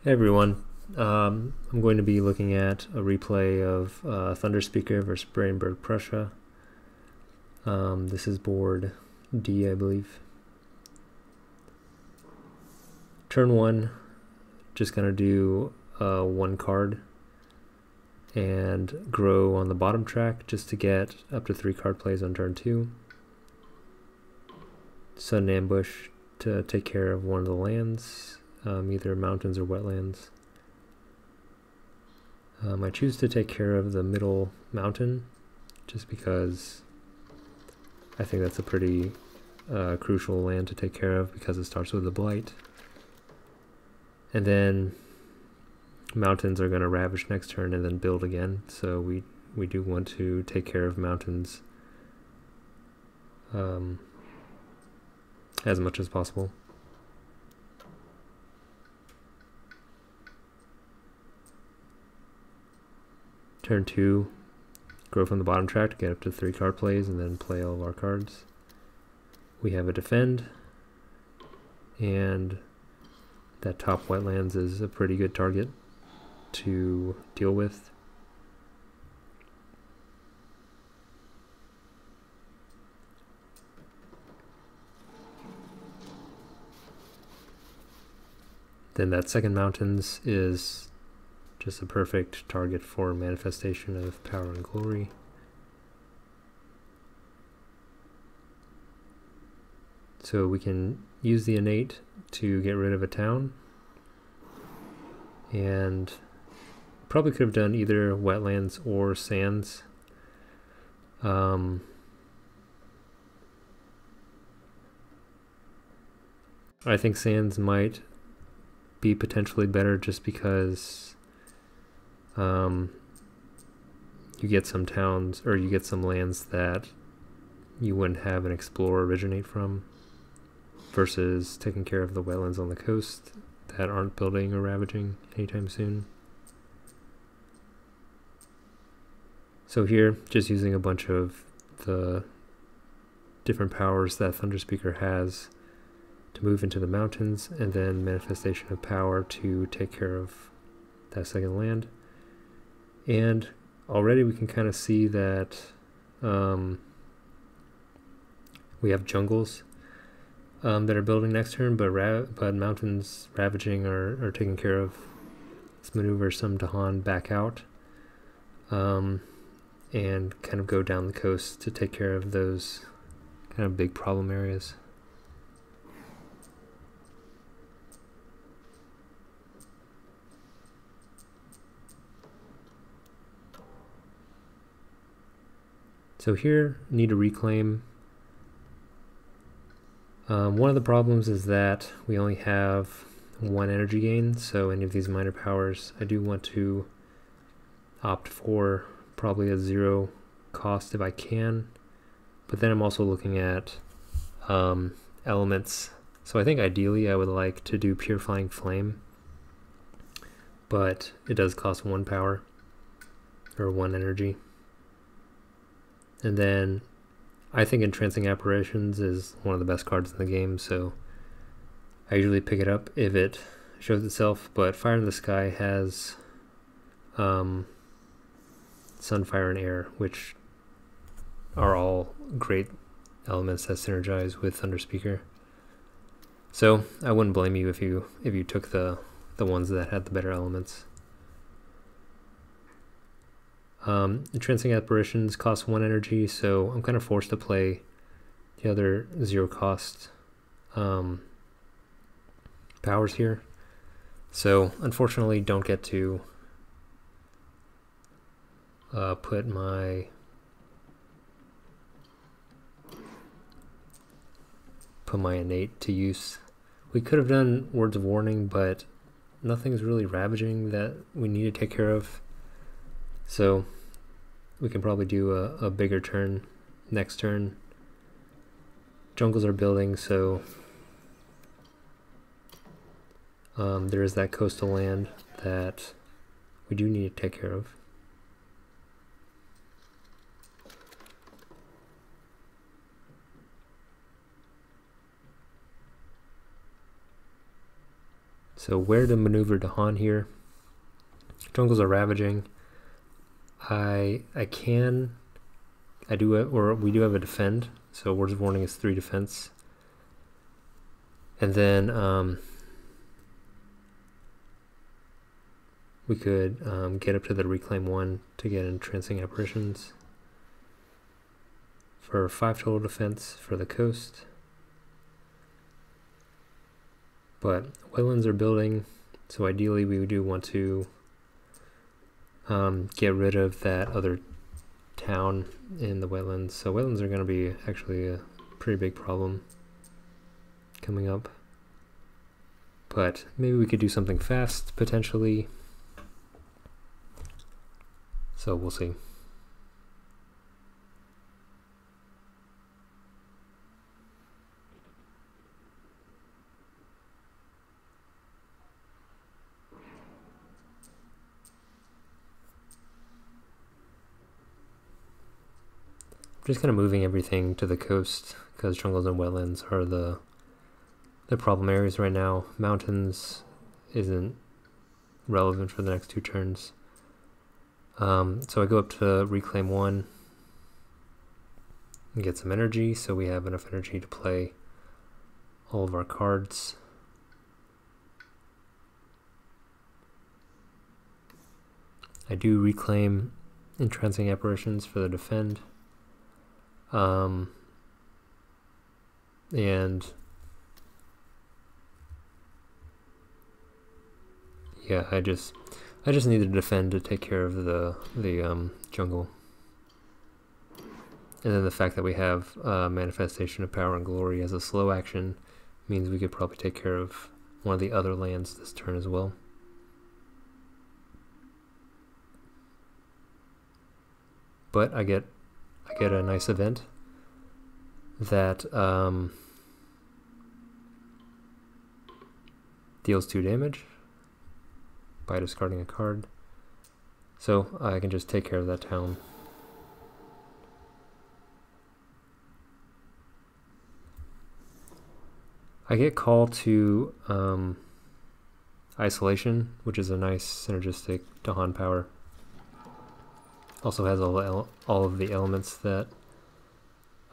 Hey everyone, I'm going to be looking at a replay of Thunderspeaker versus Bradenburg-Prussia. This is board D, I believe. Turn 1, just going to do one card and grow on the bottom track just to get up to 3 card plays on turn 2. Sudden ambush to take care of one of the lands, either mountains or wetlands. I choose to take care of the middle mountain just because I think that's a pretty crucial land to take care of because it starts with a blight. And then mountains are going to ravage next turn and then build again, so we do want to take care of mountains as much as possible. Turn 2, grow from the bottom track to get up to 3 card plays and then play all of our cards. We have a defend, and that top wetlands is a pretty good target to deal with. Then that second mountains is just a perfect target for manifestation of power and glory. So we can use the innate to get rid of a town, and probably could have done either wetlands or sands. I think sands might be potentially better just because you get some towns, or you get some lands that you wouldn't have an explorer originate from, versus taking care of the wetlands on the coast that aren't building or ravaging anytime soon. So here, just using a bunch of the different powers that Thunderspeaker has to move into the mountains, and then manifestation of power to take care of that second land. And already we can kind of see that we have jungles that are building next turn, but mountains ravaging are taken care of. Let's maneuver some Dahan back out and kind of go down the coast to take care of those kind of big problem areas. So here, need to reclaim. One of the problems is that we only have 1 energy gain, so any of these minor powers, I do want to opt for probably a 0 cost if I can, but then I'm also looking at elements. So I think ideally I would like to do Purifying Flame, but it does cost 1 power, or 1 energy. And then I think Entrancing Apparitions is one of the best cards in the game, so I usually pick it up if it shows itself. But Fire in the Sky has Sun, Fire, and Air, which are all great elements that synergize with Thunderspeaker. So I wouldn't blame you if you took the ones that had the better elements. Entrancing Apparitions cost 1 energy, so I'm kind of forced to play the other 0 cost powers here. So unfortunately don't get to put my innate to use. We could have done Words of Warning, but nothing's really ravaging that we need to take care of. So we can probably do a bigger turn next turn. Jungles are building, so there is that coastal land that we do need to take care of. So where to maneuver Dahan here? Jungles are ravaging. We do have a defend. So words of warning is 3 defense. And then we could get up to the reclaim 1 to get entrancing apparitions for 5 total defense for the coast. But wetlands are building, so ideally we do want to get rid of that other town in the wetlands. So wetlands are going to be actually a pretty big problem coming up. But maybe we could do something fast, potentially. So we'll see. Just kind of moving everything to the coast because jungles and wetlands are the problem areas right now. Mountains isn't relevant for the next 2 turns. So I go up to reclaim 1 and get some energy, so we have enough energy to play all of our cards. I do reclaim entrancing apparitions for the defend. And yeah, I just need to defend to take care of the jungle. And then the fact that we have manifestation of power and glory as a slow action means we could probably take care of one of the other lands this turn as well. But I get a nice event that deals 2 damage by discarding a card. So I can just take care of that town. I get call to isolation, which is a nice synergistic Dahan power. Also has all of the elements that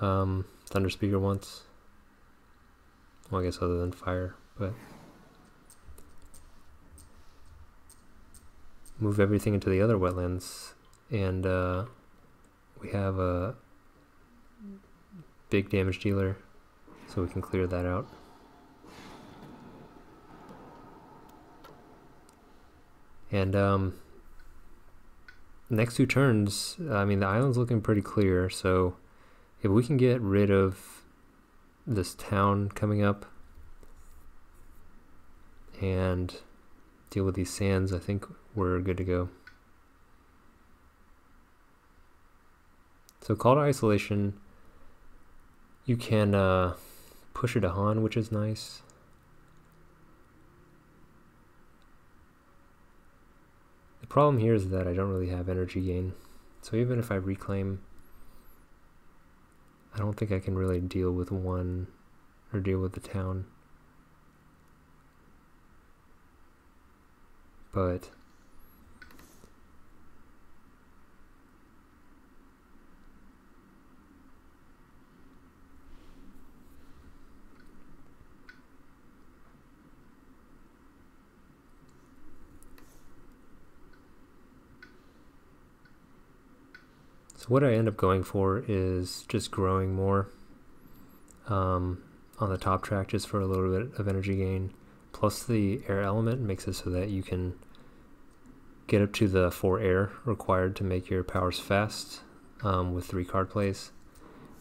Thunderspeaker wants. Well, I guess other than fire, but move everything into the other wetlands, and we have a big damage dealer, so we can clear that out. And next 2 turns, I mean, the island's looking pretty clear, so if we can get rid of this town coming up and deal with these sands, I think we're good to go. So call to isolation, you can push a Dahan, which is nice. The problem here is that I don't really have energy gain, so even if I reclaim, I don't think I can really deal with one or deal with the town. But so what I end up going for is just growing more on the top track just for a little bit of energy gain. Plus the air element makes it so that you can get up to the 4 air required to make your powers fast with 3 card plays.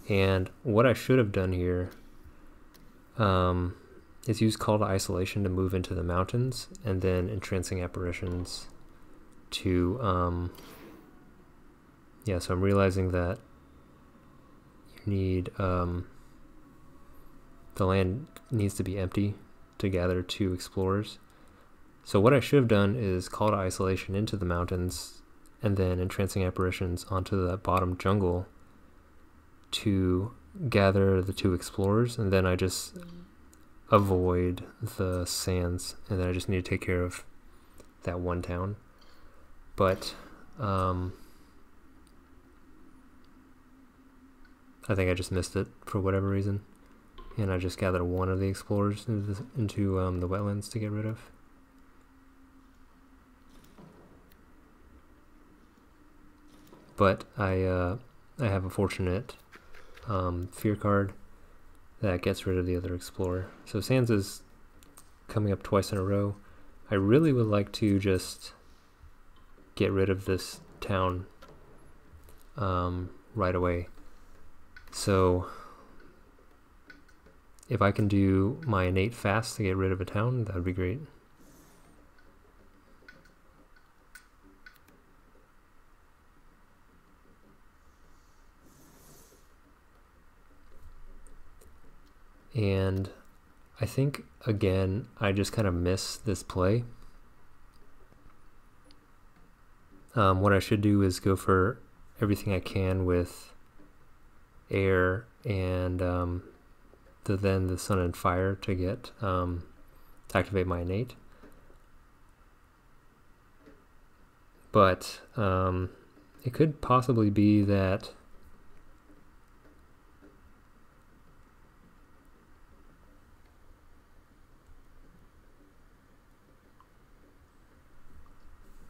And what I should have done here is use Call to Isolation to move into the mountains, and then Entrancing Apparitions to yeah, so I'm realizing that you need the land needs to be empty to gather 2 explorers. So what I should have done is Call to Isolation into the mountains and then Entrancing Apparitions onto the bottom jungle to gather the 2 explorers, and then I just avoid the sands, and then I just need to take care of that one town. But I think I just missed it for whatever reason, and I just gathered one of the explorers into the wetlands to get rid of. But I have a fortunate fear card that gets rid of the other explorer. So Sands is coming up twice in a row. I really would like to just get rid of this town right away. So if I can do my innate fast to get rid of a town, that would be great. And I think, again, I just kind of miss this play. What I should do is go for everything I can with air and then the sun and fire to get to activate my innate. But it could possibly be that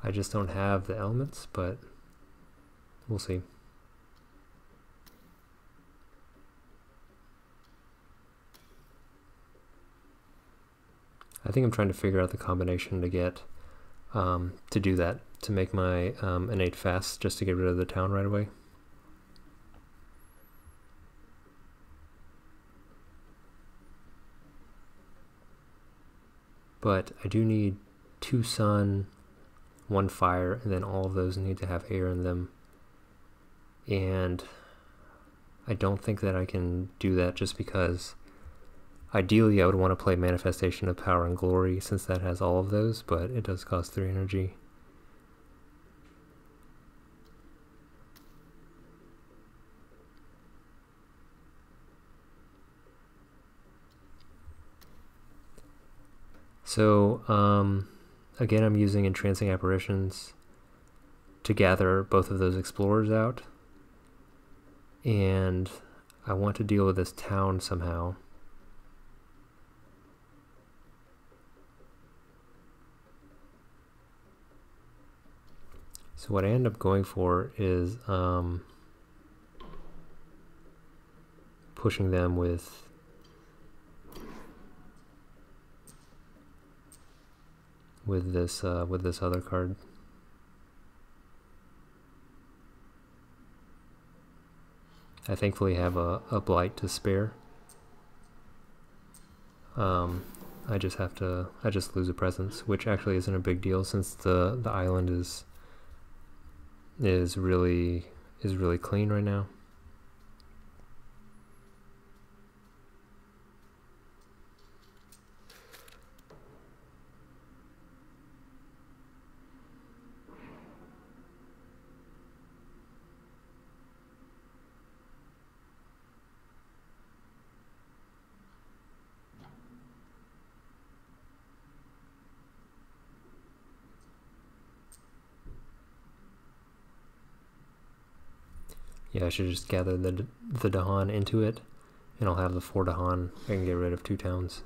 I just don't have the elements, but we'll see. I think I'm trying to figure out the combination to get to do that, to make my innate fast, just to get rid of the town right away. But I do need 2 sun, 1 fire, and then all of those need to have air in them. And I don't think that I can do that, just because ideally I would want to play Manifestation of Power and Glory, since that has all of those, but it does cost 3 energy. So again, I'm using Entrancing Apparitions to gather both of those explorers out, and I want to deal with this town somehow. So what I end up going for is pushing them with this other card. I thankfully have a blight to spare. I just lose a presence, which actually isn't a big deal, since the island is really clean right now. Yeah, I should just gather the Dahan into it, and I'll have the 4 Dahan. I can get rid of 2 towns.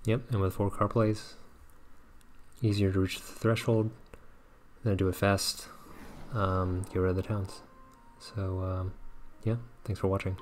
Yep, and with 4 car plays, easier to reach the threshold, then do it fast, get rid of the towns. So yeah, thanks for watching.